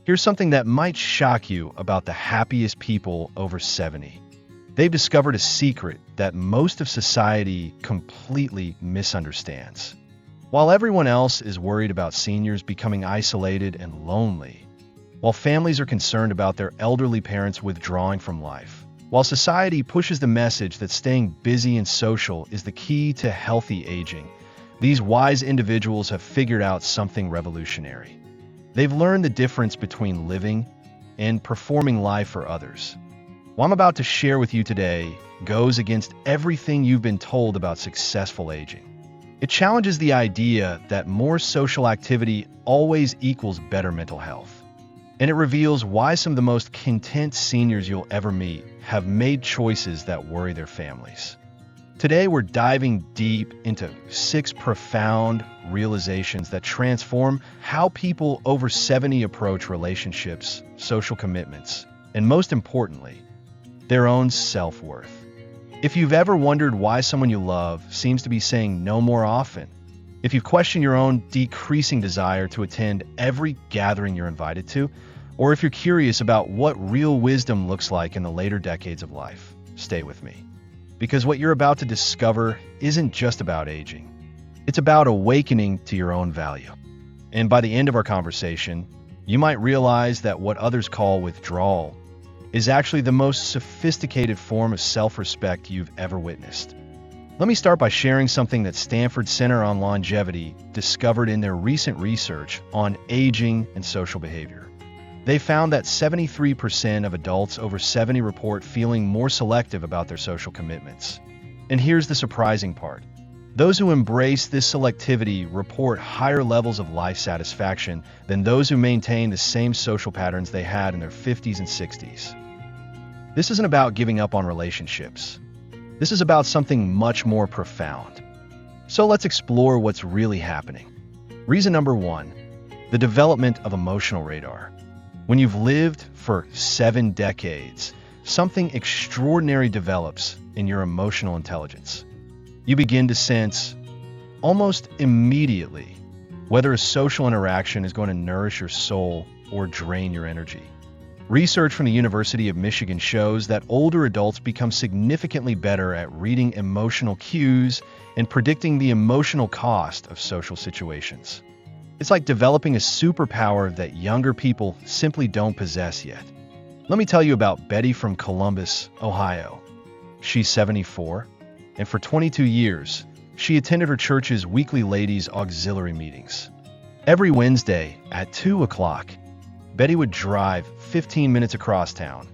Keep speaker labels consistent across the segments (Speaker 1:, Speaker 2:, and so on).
Speaker 1: Here's something that might shock you about the happiest people over 70. They've discovered a secret that most of society completely misunderstands. While everyone else is worried about seniors becoming isolated and lonely, while families are concerned about their elderly parents withdrawing from life, while society pushes the message that staying busy and social is the key to healthy aging, these wise individuals have figured out something revolutionary. They've learned the difference between living and performing life for others. What I'm about to share with you today goes against everything you've been told about successful aging. It challenges the idea that more social activity always equals better mental health. And it reveals why some of the most content seniors you'll ever meet have made choices that worry their families. Today, we're diving deep into 6 profound realizations that transform how people over 70 approach relationships, social commitments, and most importantly, their own self-worth. If you've ever wondered why someone you love seems to be saying no more often, if you've questioned your own decreasing desire to attend every gathering you're invited to, or if you're curious about what real wisdom looks like in the later decades of life, stay with me. Because what you're about to discover isn't just about aging. It's about awakening to your own value. And by the end of our conversation, you might realize that what others call withdrawal is actually the most sophisticated form of self-respect you've ever witnessed. Let me start by sharing something that Stanford Center on Longevity discovered in their recent research on aging and social behavior. They found that 73% of adults over 70 report feeling more selective about their social commitments. And here's the surprising part. Those who embrace this selectivity report higher levels of life satisfaction than those who maintain the same social patterns they had in their 50s and 60s. This isn't about giving up on relationships. This is about something much more profound. So let's explore what's really happening. Reason number 1, the development of emotional radar. When you've lived for 7 decades, something extraordinary develops in your emotional intelligence. You begin to sense, almost immediately, whether a social interaction is going to nourish your soul or drain your energy. Research from the University of Michigan shows that older adults become significantly better at reading emotional cues and predicting the emotional cost of social situations. It's like developing a superpower that younger people simply don't possess yet. Let me tell you about Betty from Columbus, Ohio. She's 74, and for 22 years, she attended her church's weekly ladies' auxiliary meetings. Every Wednesday at 2 o'clock, Betty would drive 15 minutes across town,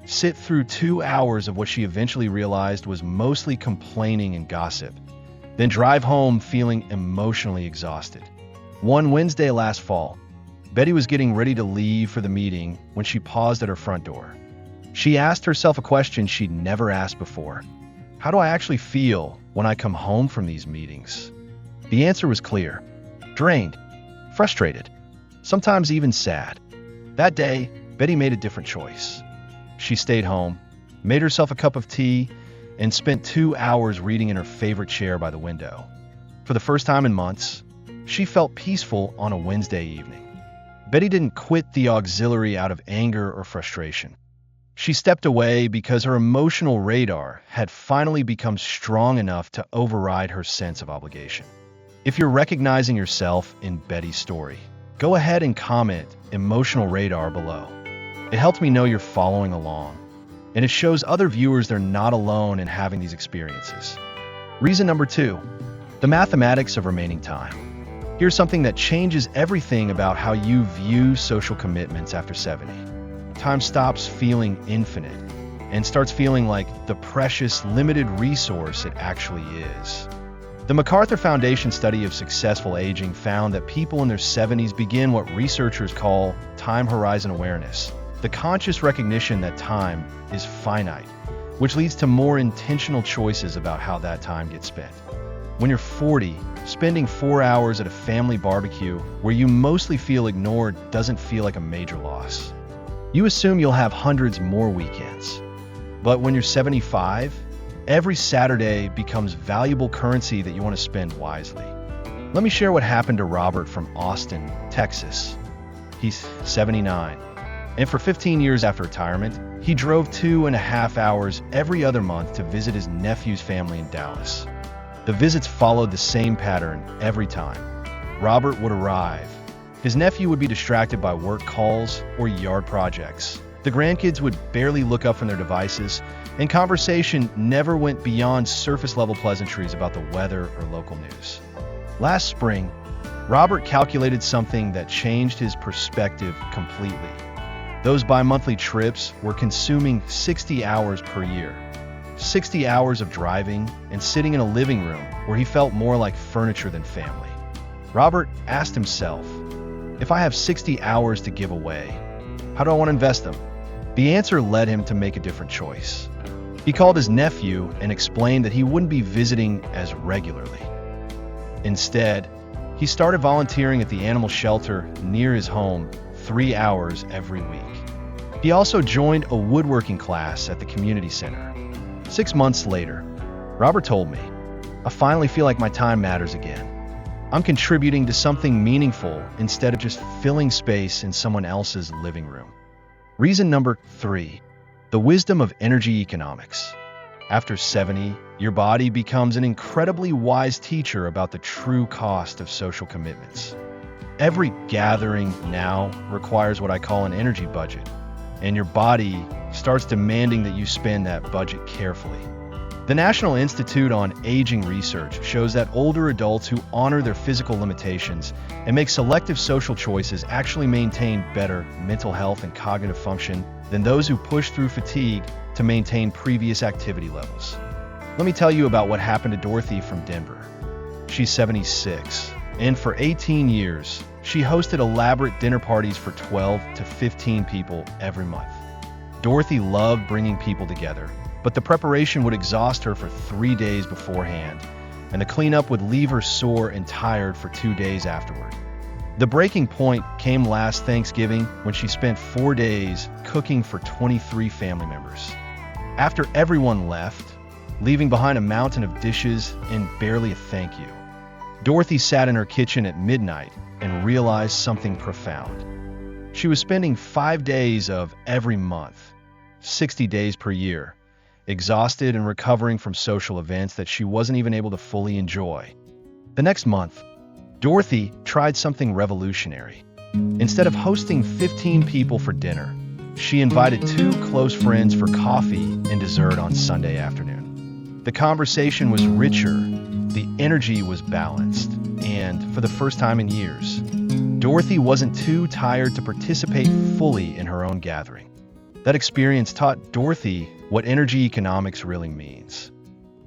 Speaker 1: sit through 2 hours of what she eventually realized was mostly complaining and gossip, then drive home feeling emotionally exhausted. One Wednesday last fall, Betty was getting ready to leave for the meeting when she paused at her front door. She asked herself a question she'd never asked before. How do I actually feel when I come home from these meetings? The answer was clear. Drained, frustrated, sometimes even sad. That day, Betty made a different choice. She stayed home, made herself a cup of tea, and spent 2 hours reading in her favorite chair by the window. For the first time in months, she felt peaceful on a Wednesday evening. Betty didn't quit the auxiliary out of anger or frustration. She stepped away because her emotional radar had finally become strong enough to override her sense of obligation. If you're recognizing yourself in Betty's story, go ahead and comment emotional radar below. It helps me know you're following along, and it shows other viewers they're not alone in having these experiences. Reason number 2, the mathematics of remaining time. Here's something that changes everything about how you view social commitments after 70. Time stops feeling infinite and starts feeling like the precious, limited resource it actually is. The MacArthur Foundation study of successful aging found that people in their 70s begin what researchers call time horizon awareness, the conscious recognition that time is finite, which leads to more intentional choices about how that time gets spent. When you're 40, spending 4 hours at a family barbecue where you mostly feel ignored doesn't feel like a major loss. You assume you'll have hundreds more weekends. But when you're 75, every Saturday becomes valuable currency that you want to spend wisely. Let me share what happened to Robert from Austin, Texas. He's 79. And for 15 years after retirement, he drove 2.5 hours every other month to visit his nephew's family in Dallas. The visits followed the same pattern every time. Robert would arrive. His nephew would be distracted by work calls or yard projects. The grandkids would barely look up from their devices, and conversation never went beyond surface-level pleasantries about the weather or local news. Last spring, Robert calculated something that changed his perspective completely. Those bi-monthly trips were consuming 60 hours per year. 60 hours of driving and sitting in a living room where he felt more like furniture than family. Robert asked himself, if I have 60 hours to give away, how do I want to invest them? The answer led him to make a different choice. He called his nephew and explained that he wouldn't be visiting as regularly. Instead, he started volunteering at the animal shelter near his home 3 hours every week. He also joined a woodworking class at the community center. 6 months later, Robert told me, I finally feel like my time matters again. I'm contributing to something meaningful instead of just filling space in someone else's living room. Reason number 3, the wisdom of energy economics. After 70, your body becomes an incredibly wise teacher about the true cost of social commitments. Every gathering now requires what I call an energy budget, and your body starts demanding that you spend that budget carefully. The National Institute on Aging research shows that older adults who honor their physical limitations and make selective social choices actually maintain better mental health and cognitive function than those who push through fatigue to maintain previous activity levels. Let me tell you about what happened to Dorothy from Denver. She's 76, and for 18 years, she hosted elaborate dinner parties for 12 to 15 people every month. Dorothy loved bringing people together, but the preparation would exhaust her for 3 days beforehand, and the cleanup would leave her sore and tired for 2 days afterward. The breaking point came last Thanksgiving when she spent 4 days cooking for 23 family members. After everyone left, leaving behind a mountain of dishes and barely a thank you, Dorothy sat in her kitchen at midnight and realized something profound. She was spending 5 days of every month, 60 days per year, exhausted and recovering from social events that she wasn't even able to fully enjoy. The next month, Dorothy tried something revolutionary. Instead of hosting 15 people for dinner, she invited 2 close friends for coffee and dessert on Sunday afternoon. The conversation was richer, the energy was balanced, and for the first time in years, Dorothy wasn't too tired to participate fully in her own gathering. That experience taught Dorothy what energy economics really means.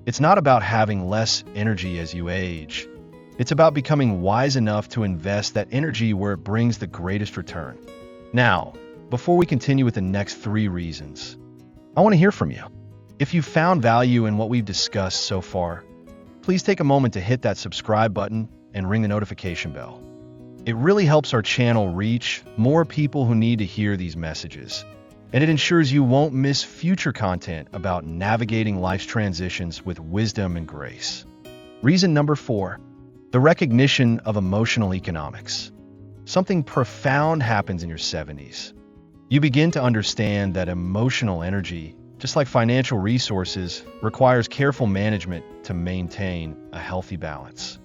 Speaker 1: It's not about having less energy as you age. It's about becoming wise enough to invest that energy where it brings the greatest return. Now, before we continue with the next 3 reasons, I want to hear from you. If you found value in what we've discussed so far, please take a moment to hit that subscribe button and ring the notification bell. It really helps our channel reach more people who need to hear these messages, and it ensures you won't miss future content about navigating life's transitions with wisdom and grace. Reason number 4, the recognition of emotional economics. Something profound happens in your 70s. You begin to understand that emotional energy, just like financial resources, requires careful management to maintain a healthy balance.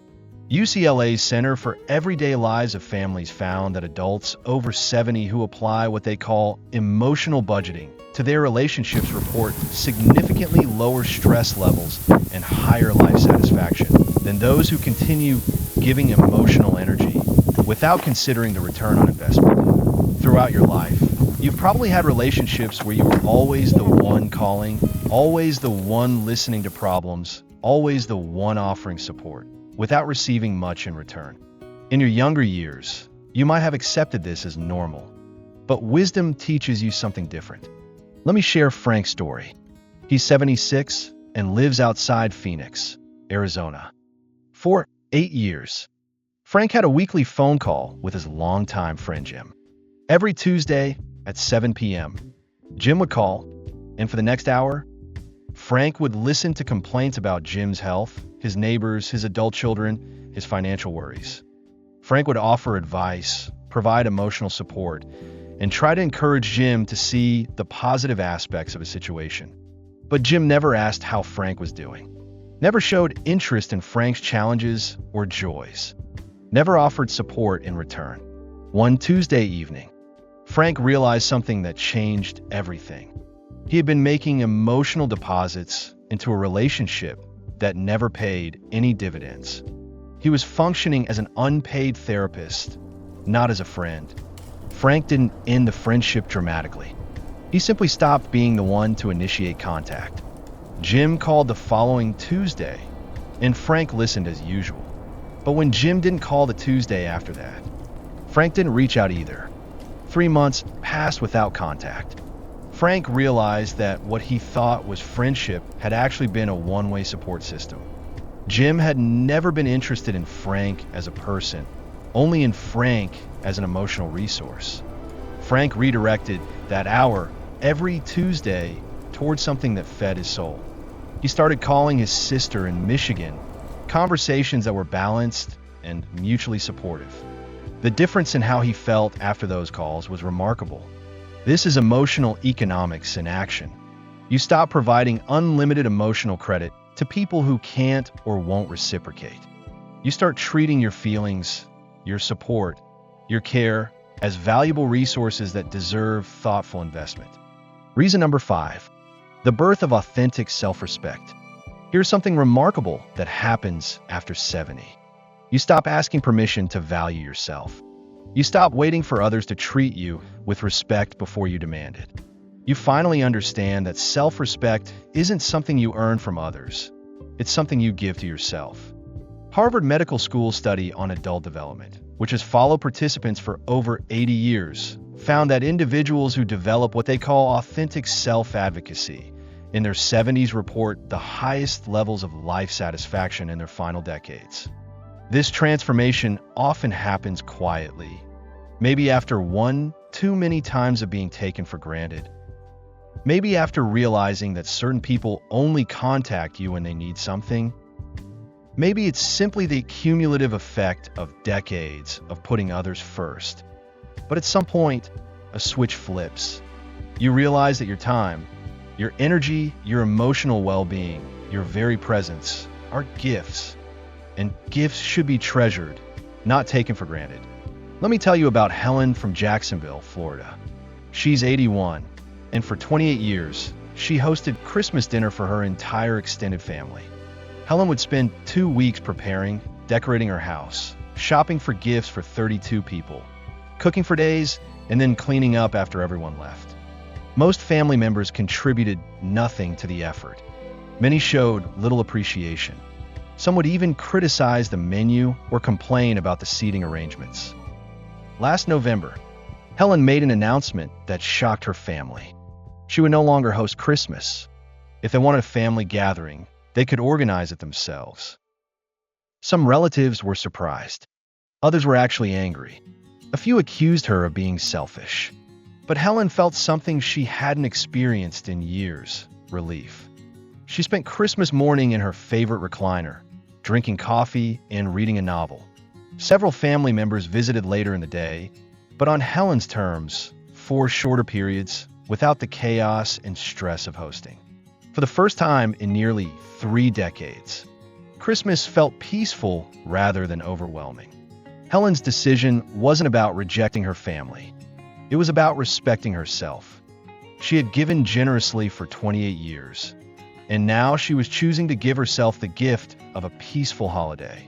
Speaker 1: UCLA's Center for Everyday Lives of Families found that adults over 70 who apply what they call emotional budgeting to their relationships report significantly lower stress levels and higher life satisfaction than those who continue giving emotional energy without considering the return on investment. Throughout your life, you've probably had relationships where you were always the one calling, always the one listening to problems, always the one offering support, without receiving much in return. In your younger years, you might have accepted this as normal, but wisdom teaches you something different. Let me share Frank's story. He's 76 and lives outside Phoenix, Arizona. For 8 years, Frank had a weekly phone call with his longtime friend Jim. Every Tuesday at 7 p.m., Jim would call, and for the next hour, Frank would listen to complaints about Jim's health, his neighbors, his adult children, his financial worries. Frank would offer advice, provide emotional support, and try to encourage Jim to see the positive aspects of a situation. But Jim never asked how Frank was doing, never showed interest in Frank's challenges or joys, never offered support in return. One Tuesday evening, Frank realized something that changed everything. He had been making emotional deposits into a relationship that never paid any dividends. He was functioning as an unpaid therapist, not as a friend. Frank didn't end the friendship dramatically. He simply stopped being the one to initiate contact. Jim called the following Tuesday, and Frank listened as usual. But when Jim didn't call the Tuesday after that, Frank didn't reach out either. 3 months passed without contact. Frank realized that what he thought was friendship had actually been a one-way support system. Jim had never been interested in Frank as a person, only in Frank as an emotional resource. Frank redirected that hour every Tuesday towards something that fed his soul. He started calling his sister in Michigan, conversations that were balanced and mutually supportive. The difference in how he felt after those calls was remarkable. This is emotional economics in action. You stop providing unlimited emotional credit to people who can't or won't reciprocate. You start treating your feelings, your support, your care as valuable resources that deserve thoughtful investment. Reason number 5, the birth of authentic self-respect. Here's something remarkable that happens after 70. You stop asking permission to value yourself. You stop waiting for others to treat you with respect before you demand it. You finally understand that self-respect isn't something you earn from others. It's something you give to yourself. Harvard Medical School study on adult development, which has followed participants for over 80 years, found that individuals who develop what they call authentic self-advocacy in their 70s report the highest levels of life satisfaction in their final decades. This transformation often happens quietly, maybe after one too many times of being taken for granted. Maybe after realizing that certain people only contact you when they need something. Maybe it's simply the cumulative effect of decades of putting others first. But at some point, a switch flips. You realize that your time, your energy, your emotional well-being, your very presence are gifts. And gifts should be treasured, not taken for granted. Let me tell you about Helen from Jacksonville, Florida. She's 81, and for 28 years, she hosted Christmas dinner for her entire extended family. Helen would spend 2 weeks preparing, decorating her house, shopping for gifts for 32 people, cooking for days, and then cleaning up after everyone left. Most family members contributed nothing to the effort. Many showed little appreciation. Some would even criticize the menu or complain about the seating arrangements. Last November, Helen made an announcement that shocked her family. She would no longer host Christmas. If they wanted a family gathering, they could organize it themselves. Some relatives were surprised. Others were actually angry. A few accused her of being selfish. But Helen felt something she hadn't experienced in years: relief. She spent Christmas morning in her favorite recliner, drinking coffee and reading a novel. Several family members visited later in the day, but on Helen's terms, for shorter periods, without the chaos and stress of hosting. For the first time in nearly 3 decades, Christmas felt peaceful rather than overwhelming. Helen's decision wasn't about rejecting her family. It was about respecting herself. She had given generously for 28 years, and now she was choosing to give herself the gift of a peaceful holiday.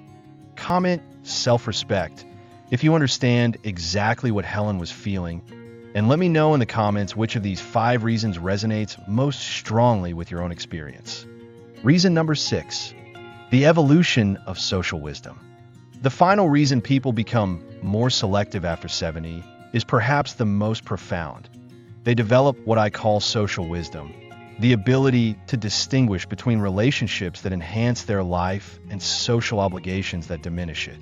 Speaker 1: Comment self-respect if you understand exactly what Helen was feeling, and let me know in the comments which of these 5 reasons resonates most strongly with your own experience. Reason number 6, the evolution of social wisdom. The final reason people become more selective after 70 is perhaps the most profound. They develop what I call social wisdom, the ability to distinguish between relationships that enhance their life and social obligations that diminish it.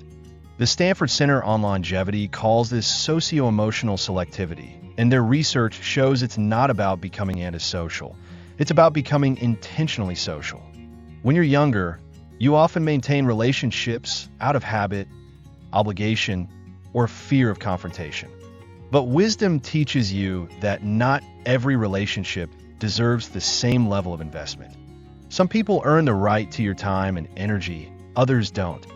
Speaker 1: The Stanford Center on Longevity calls this socio-emotional selectivity, and their research shows it's not about becoming antisocial. It's about becoming intentionally social. When you're younger, you often maintain relationships out of habit, obligation, or fear of confrontation. But wisdom teaches you that not every relationship deserves the same level of investment. Some people earn the right to your time and energy, others don't.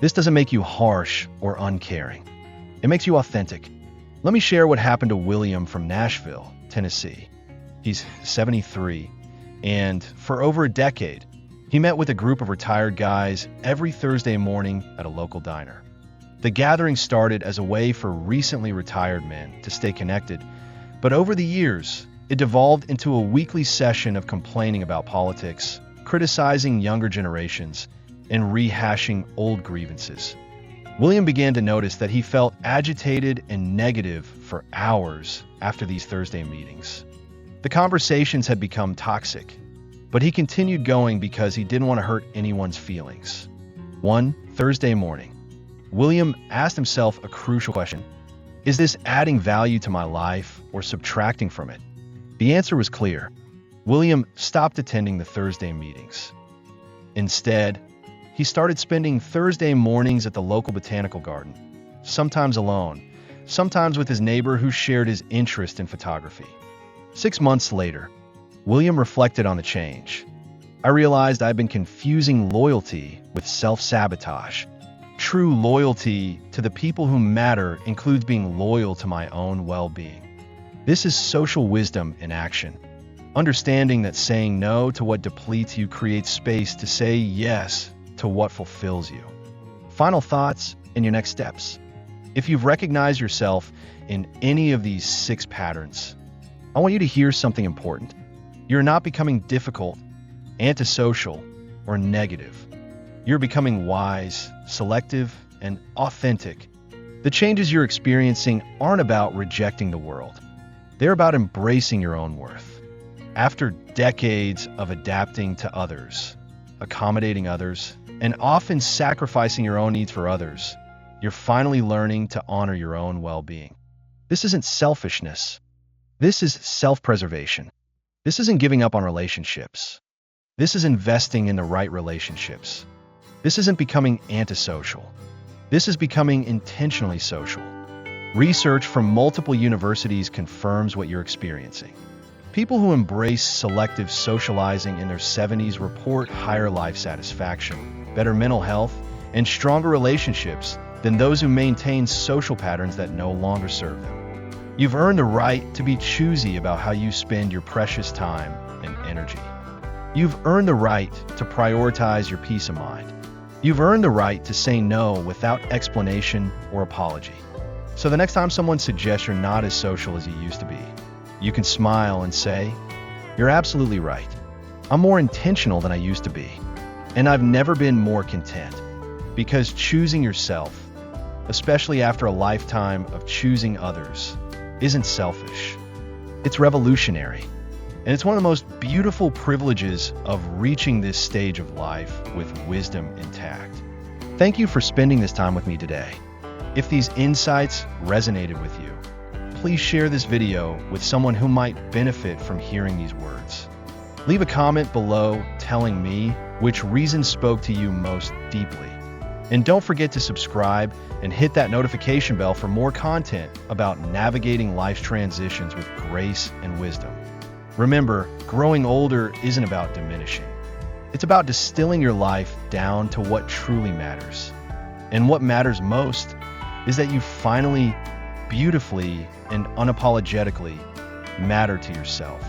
Speaker 1: This doesn't make you harsh or uncaring. It makes you authentic. Let me share what happened to William from Nashville, Tennessee. He's 73, and for over a decade, he met with a group of retired guys every Thursday morning at a local diner. The gathering started as a way for recently retired men to stay connected, but over the years, it devolved into a weekly session of complaining about politics, criticizing younger generations, and rehashing old grievances. William began to notice that he felt agitated and negative for hours after these Thursday meetings. The conversations had become toxic, but he continued going because he didn't want to hurt anyone's feelings. One Thursday morning, William asked himself a crucial question. Is this adding value to my life or subtracting from it? The answer was clear. William stopped attending the Thursday meetings. Instead, he started spending Thursday mornings at the local botanical garden, sometimes alone, sometimes with his neighbor who shared his interest in photography. 6 months later, William reflected on the change. I realized I'd been confusing loyalty with self-sabotage. True loyalty to the people who matter includes being loyal to my own well-being. This is social wisdom in action. Understanding that saying no to what depletes you creates space to say yes to what fulfills you. Final thoughts and your next steps. If you've recognized yourself in any of these 6 patterns, I want you to hear something important. You're not becoming difficult, antisocial, or negative. You're becoming wise, selective, and authentic. The changes you're experiencing aren't about rejecting the world. They're about embracing your own worth. After decades of adapting to others, accommodating others, and often sacrificing your own needs for others, you're finally learning to honor your own well-being. This isn't selfishness. This is self-preservation. This isn't giving up on relationships. This is investing in the right relationships. This isn't becoming antisocial. This is becoming intentionally social. Research from multiple universities confirms what you're experiencing. People who embrace selective socializing in their 70s report higher life satisfaction, better mental health, and stronger relationships than those who maintain social patterns that no longer serve them. You've earned the right to be choosy about how you spend your precious time and energy. You've earned the right to prioritize your peace of mind. You've earned the right to say no without explanation or apology. So the next time someone suggests you're not as social as you used to be, you can smile and say, "You're absolutely right. I'm more intentional than I used to be, and I've never been more content." Because choosing yourself, especially after a lifetime of choosing others, isn't selfish. It's revolutionary. And it's one of the most beautiful privileges of reaching this stage of life with wisdom intact. Thank you for spending this time with me today. If these insights resonated with you, please share this video with someone who might benefit from hearing these words. Leave a comment below telling me which reason spoke to you most deeply. And don't forget to subscribe and hit that notification bell for more content about navigating life's transitions with grace and wisdom. Remember, growing older isn't about diminishing. It's about distilling your life down to what truly matters. And what matters most is that you finally, beautifully, and unapologetically matter to yourself.